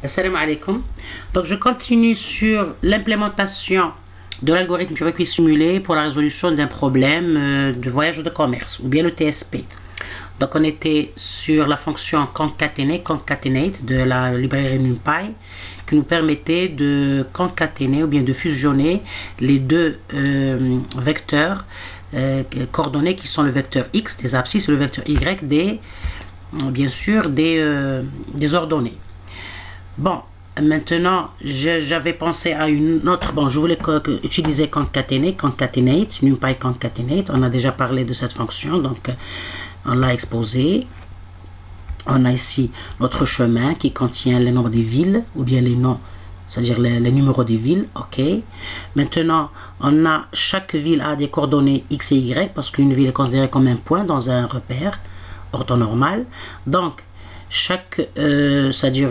Assalamu alaikum. Donc je continue sur l'implémentation de l'algorithme du recueil simulé pour la résolution d'un problème de voyage ou de commerce, ou bien le TSP. Donc on était sur la fonction concatenate de la librairie NumPy qui nous permettait de concaténer ou bien de fusionner les deux vecteurs coordonnées qui sont le vecteur x des abscisses et le vecteur y des, bien sûr, des ordonnées. Bon, maintenant j'avais pensé à une autre, bon, je voulais utiliser concatenate, NumPy concatenate, on a déjà parlé de cette fonction, donc on l'a exposé. On a ici notre chemin qui contient les nombres des villes, ou bien les noms, c'est-à-dire les numéros des villes, ok. Maintenant, on a, chaque ville a des coordonnées x et y, parce qu'une ville est considérée comme un point dans un repère orthonormal. Donc, chaque, c'est-à-dire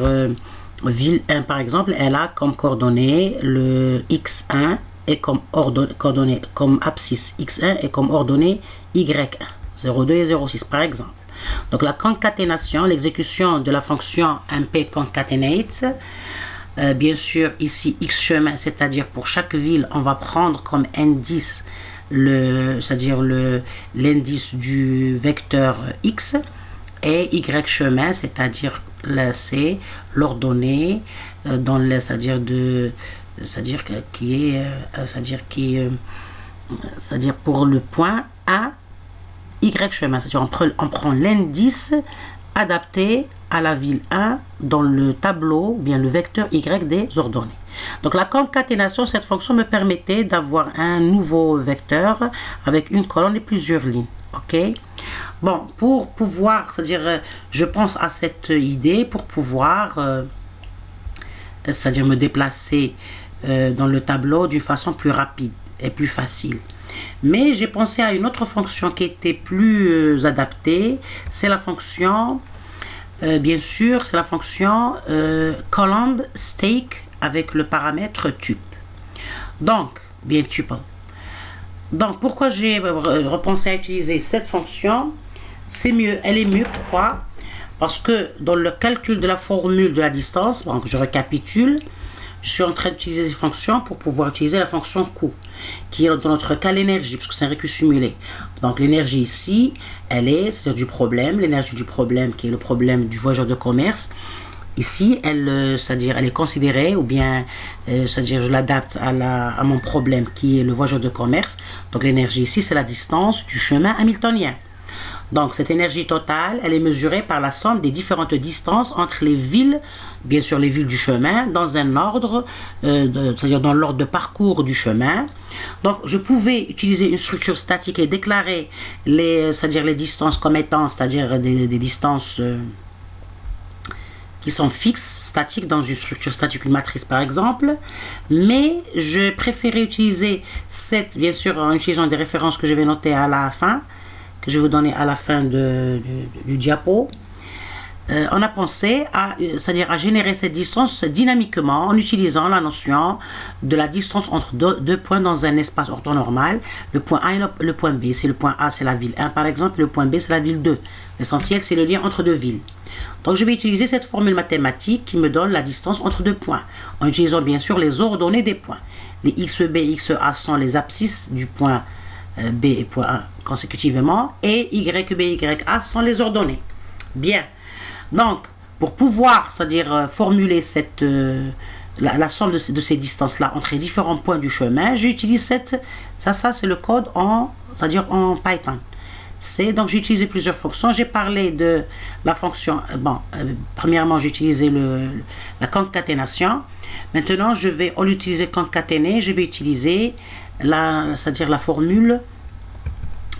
ville 1 par exemple, elle a comme coordonnée le x1 et comme coordonnée, comme abscisse x1 et comme ordonnée y1, 0,2 et 0,6 par exemple. Donc la concaténation, l'exécution de la fonction mp concatenate, bien sûr ici x chemin, c'est-à-dire pour chaque ville on va prendre comme indice c'est-à-dire l'indice du vecteur x, et y chemin, c'est-à-dire c'est l'ordonnée dans le, c'est-à-dire pour le point A y chemin, c'est-à-dire on prend l'indice adapté à la ville 1 dans le tableau, ou bien le vecteur y des ordonnées. Donc la concaténation, cette fonction me permettait d'avoir un nouveau vecteur avec une colonne et plusieurs lignes. Ok. Bon, pour pouvoir, c'est-à-dire je pense à cette idée pour pouvoir, c'est-à-dire me déplacer dans le tableau d'une façon plus rapide et plus facile. Mais j'ai pensé à une autre fonction qui était plus adaptée, c'est la fonction, bien sûr, c'est la fonction column stake avec le paramètre tuple. Donc, bien tuple. Donc, pourquoi j'ai repensé à utiliser cette fonction? C'est mieux, elle est mieux, pourquoi? Parce que dans le calcul de la formule de la distance, donc je récapitule, je suis en train d'utiliser ces fonctions pour pouvoir utiliser la fonction coût, qui est dans notre cas l'énergie, parce que c'est un recueil simulé. Donc l'énergie ici, elle est, c'est-à-dire du problème, l'énergie du problème qui est le problème du voyageur de commerce. Ici, c'est-à-dire elle est considérée, ou bien, c'est-à-dire je l'adapte à mon problème qui est le voyageur de commerce. Donc l'énergie ici, c'est la distance du chemin hamiltonien. Donc cette énergie totale, elle est mesurée par la somme des différentes distances entre les villes, bien sûr les villes du chemin, dans un ordre, c'est-à-dire dans l'ordre de parcours du chemin. Donc je pouvais utiliser une structure statique et déclarer c'est-à-dire les distances comme étant, c'est-à-dire des distances qui sont fixes, statiques, dans une structure statique, une matrice par exemple. Mais je préférais utiliser bien sûr en utilisant des références que je vais noter à la fin, que je vais vous donner à la fin du diapo. On a pensé c'est-à-dire à générer cette distance dynamiquement en utilisant la notion de la distance entre deux points dans un espace orthonormal, le point A et le point B. Si le point A c'est la ville 1 par exemple, le point B c'est la ville 2. L'essentiel c'est le lien entre deux villes. Donc je vais utiliser cette formule mathématique qui me donne la distance entre deux points, en utilisant bien sûr les ordonnées des points. Les XB et XA sont les abscisses du point B et point A consécutivement, et YB et YA sont les ordonnées. Bien. Donc, pour pouvoir, c'est-à-dire formuler la somme de ces distances-là entre les différents points du chemin, j'utilise ça c'est le code c'est-à-dire en Python. Donc j'ai utilisé plusieurs fonctions. J'ai parlé de la fonction, premièrement j'ai utilisé la concaténation. Maintenant je vais, au lieu d'utiliser concaténer, je vais utiliser c'est-à-dire la formule,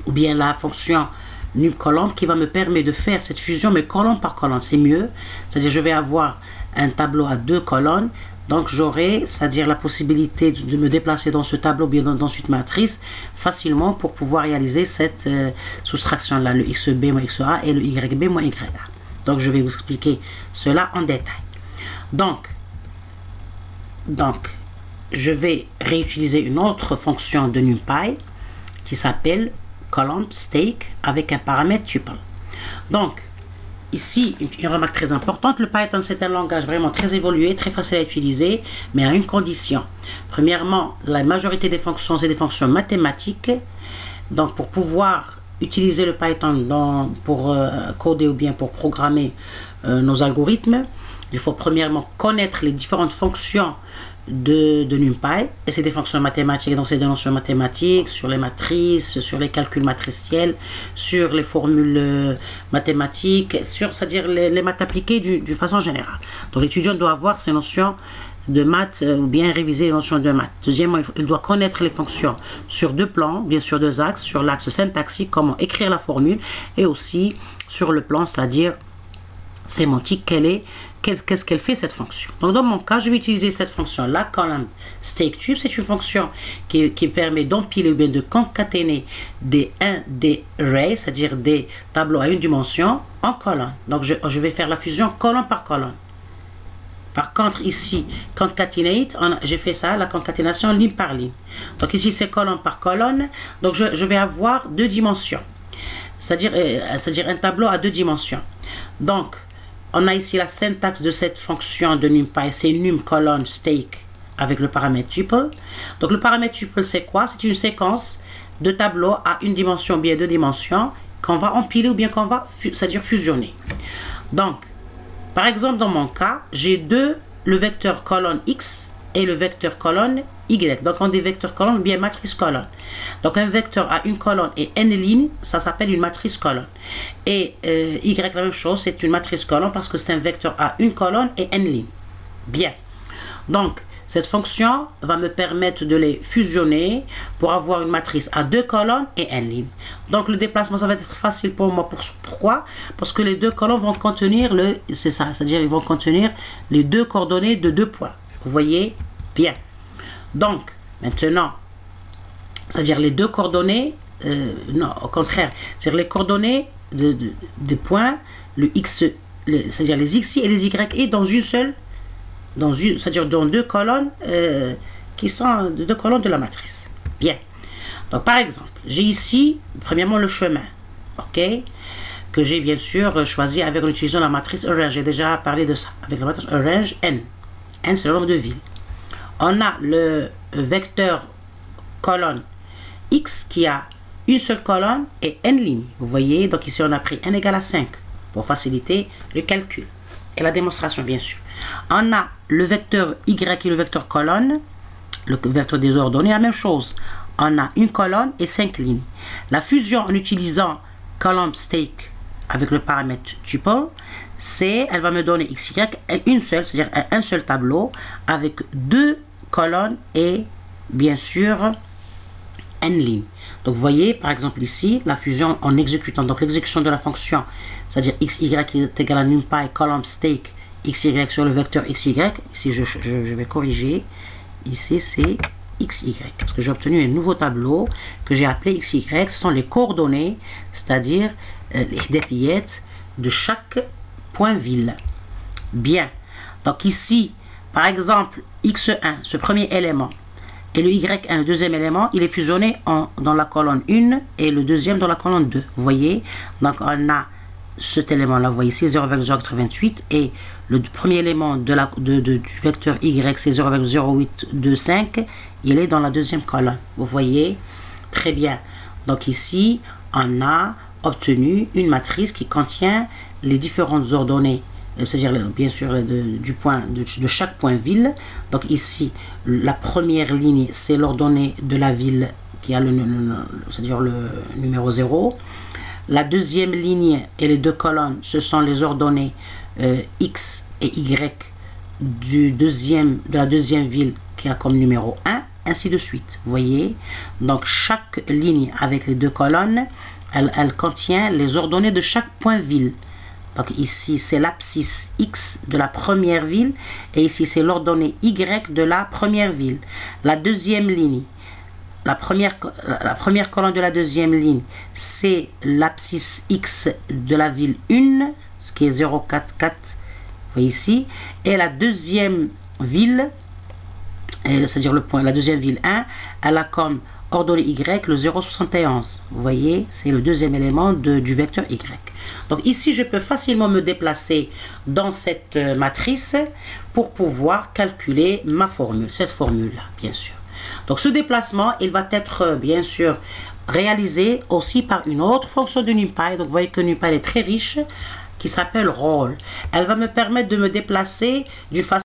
ou bien la fonction num-column qui va me permettre de faire cette fusion, mais colonne par colonne, c'est mieux. C'est-à-dire je vais avoir un tableau à deux colonnes, donc j'aurai, c'est-à-dire la possibilité de me déplacer dans ce tableau, bien dans cette matrice, facilement pour pouvoir réaliser cette soustraction-là, le XB moins XA et le YB moins YA. Donc je vais vous expliquer cela en détail. Donc je vais réutiliser une autre fonction de NumPy qui s'appelle column stake avec un paramètre tuple. Donc ici, une remarque très importante, le Python c'est un langage vraiment très évolué, très facile à utiliser, mais à une condition. Premièrement, la majorité des fonctions, c'est des fonctions mathématiques. Donc pour pouvoir utiliser le Python pour coder ou bien pour programmer nos algorithmes, il faut premièrement connaître les différentes fonctions de NumPy, et c'est des fonctions mathématiques, donc c'est des notions mathématiques sur les matrices, sur les calculs matriciels, sur les formules mathématiques, c'est-à-dire les maths appliquées d'une façon générale. Donc l'étudiant doit avoir ces notions de maths ou bien réviser les notions de maths. Deuxièmement, il doit connaître les fonctions sur deux plans, bien sûr deux axes, sur l'axe syntaxique, comment écrire la formule, et aussi sur le plan, c'est-à-dire sémantique, qu'est-ce qu'elle fait cette fonction. Donc dans mon cas, je vais utiliser cette fonction, la column stakeTube. C'est une fonction qui permet d'empiler ou bien de concaténer des arrays, c'est-à-dire des tableaux à une dimension en colonne. Donc je vais faire la fusion colonne par colonne. Par contre ici, concatenate, j'ai fait ça, la concaténation ligne par ligne. Donc ici c'est colonne par colonne, donc je vais avoir deux dimensions, c'est-à-dire un tableau à deux dimensions. Donc on a ici la syntaxe de cette fonction de NumPy, c'est num colonne stake avec le paramètre tuple. Donc le paramètre tuple c'est quoi? C'est une séquence de tableaux à une dimension, bien deux dimensions, qu'on va empiler ou bien qu'on va, c'est-à-dire fusionner. Donc par exemple dans mon cas, j'ai le vecteur colonne x et le vecteur colonne y. Donc on dit vecteur colonne ou bien matrice colonne. Donc un vecteur à une colonne et n lignes, ça s'appelle une matrice colonne. Et y, la même chose, c'est une matrice colonne parce que c'est un vecteur à une colonne et n lignes. Bien. Donc cette fonction va me permettre de les fusionner pour avoir une matrice à deux colonnes et n lignes. Donc le déplacement, ça va être facile pour moi. Pourquoi? Parce que les deux colonnes vont contenir c'est ça, c'est-à-dire ils vont contenir les deux coordonnées de deux points. Vous voyez bien. Donc maintenant, c'est-à-dire les deux coordonnées, non, au contraire, c'est-à-dire les coordonnées des points, le x, c'est-à-dire les xi et les yi dans une seule, c'est-à-dire dans deux colonnes qui sont deux colonnes de la matrice. Bien. Donc par exemple, j'ai ici premièrement le chemin, ok, que j'ai bien sûr choisi avec l'utilisation de la matrice arrange. J'ai déjà parlé de ça avec la matrice arrange n. N c'est le nombre de villes. On a le vecteur colonne x qui a une seule colonne et n lignes. Vous voyez, donc ici on a pris n égale à 5 pour faciliter le calcul et la démonstration bien sûr. On a le vecteur y et le vecteur colonne, le vecteur des ordonnées, la même chose. On a une colonne et 5 lignes. La fusion en utilisant column stake avec le paramètre tuple, elle va me donner xy une seule, c'est-à-dire un seul tableau avec deux colonnes et bien sûr n lignes. Donc vous voyez par exemple ici la fusion en exécutant, donc l'exécution de la fonction, c'est-à-dire xy est égal à numpy column stake xy sur le vecteur xy. Ici je vais corriger, ici c'est xy parce que j'ai obtenu un nouveau tableau que j'ai appelé xy. Ce sont les coordonnées, c'est-à-dire les défillettes de chaque point ville. Bien, donc ici par exemple x1 ce premier élément et le y1 le deuxième élément, il est fusionné dans la colonne 1 et le deuxième dans la colonne 2. Vous voyez, donc on a cet élément là, vous voyez ici 0,088 et le premier élément du vecteur y c'est 0,0825, il est dans la deuxième colonne. Vous voyez très bien. Donc ici on a obtenu une matrice qui contient les différentes ordonnées, c'est-à-dire bien sûr de chaque point ville. Donc ici la première ligne c'est l'ordonnée de la ville qui a c'est-à-dire le numéro 0. La deuxième ligne et les deux colonnes ce sont les ordonnées x et y de la deuxième ville qui a comme numéro 1, ainsi de suite. Vous voyez, donc chaque ligne avec les deux colonnes, elle contient les ordonnées de chaque point ville. Donc ici c'est l'abscisse x de la première ville et ici c'est l'ordonnée y de la première ville. La deuxième ligne, la première colonne de la deuxième ligne, c'est l'abscisse x de la ville 1, ce qui est 044, vous voyez ici, et la deuxième ville, c'est-à-dire la deuxième ville 1, elle a comme ordonnée y, le 0,71. Vous voyez, c'est le deuxième élément du vecteur y. Donc ici, je peux facilement me déplacer dans cette matrice pour pouvoir calculer ma formule, cette formule-là, bien sûr. Donc ce déplacement, il va être bien sûr réalisé aussi par une autre fonction de NumPy. Donc vous voyez que NumPy est très riche, qui s'appelle roll. Elle va me permettre de me déplacer d'une façon